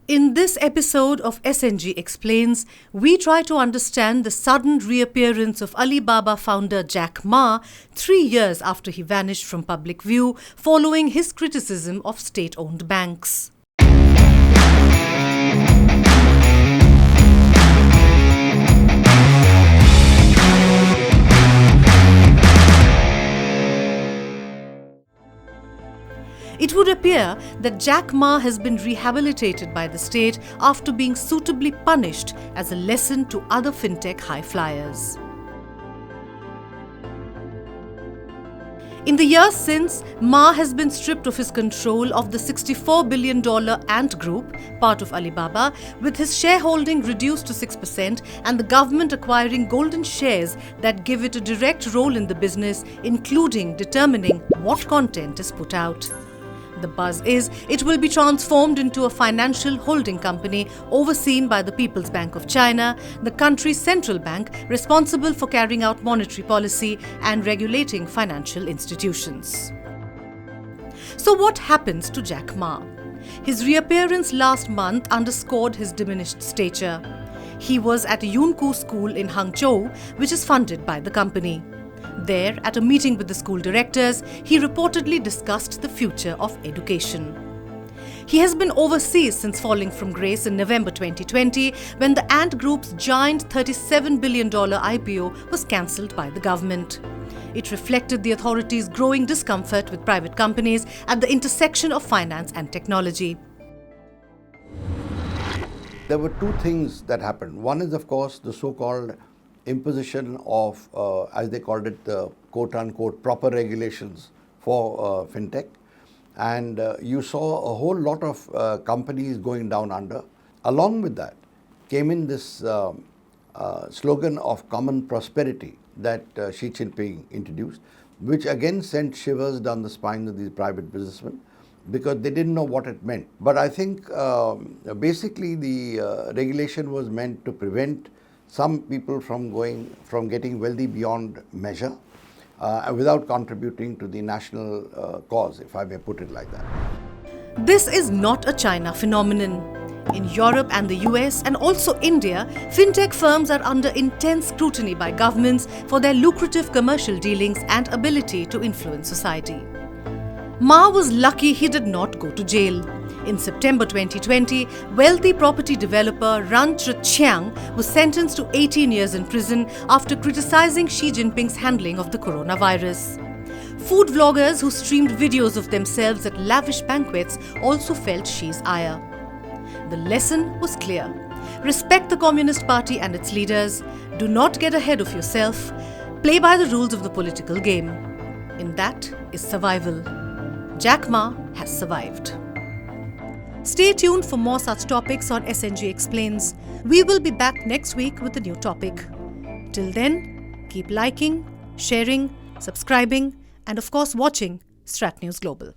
In this episode of SNG Explains, we try to understand the sudden reappearance of Alibaba founder Jack Ma 3 years after he vanished from public view following his criticism of state-owned banks. It would appear that Jack Ma has been rehabilitated by the state after being suitably punished as a lesson to other fintech high flyers. In the years since, Ma has been stripped of his control of the $64 billion Ant Group, part of Alibaba, with his shareholding reduced to 6% and the government acquiring golden shares that give it a direct role in the business, including determining what content is put out. The buzz is it will be transformed into a financial holding company overseen by the People's Bank of China, the country's central bank responsible for carrying out monetary policy and regulating financial institutions. So what happens to Jack Ma? His reappearance last month underscored his diminished stature. He was at a Yunku school in Hangzhou, which is funded by the company. There, at a meeting with the school directors, he reportedly discussed the future of education. He has been overseas since falling from grace in November 2020 when the Ant Group's giant $37 billion IPO was cancelled by the government. It reflected the authorities' growing discomfort with private companies at the intersection of finance and technology. There were two things that happened. One is, of course, the so-called imposition of, as they called it, the quote-unquote proper regulations for fintech. And you saw a whole lot of companies going down under. Along with that came in this slogan of common prosperity that Xi Jinping introduced, which again sent shivers down the spine of these private businessmen because they didn't know what it meant. But I think basically the regulation was meant to prevent some people from getting wealthy beyond measure without contributing to the national cause, if I may put it like that. This is not a China phenomenon. In Europe and the US and also India, fintech firms are under intense scrutiny by governments for their lucrative commercial dealings and ability to influence society. Ma was lucky he did not go to jail. In September 2020, wealthy property developer Ran Zhiqiang was sentenced to 18 years in prison after criticizing Xi Jinping's handling of the coronavirus. Food vloggers who streamed videos of themselves at lavish banquets also felt Xi's ire. The lesson was clear. Respect the Communist Party and its leaders. Do not get ahead of yourself. Play by the rules of the political game. In that is survival. Jack Ma has survived. Stay tuned for more such topics on SNG Explains. We will be back next week with a new topic. Till then, keep liking, sharing, subscribing, and of course watching StratNewsGlobal.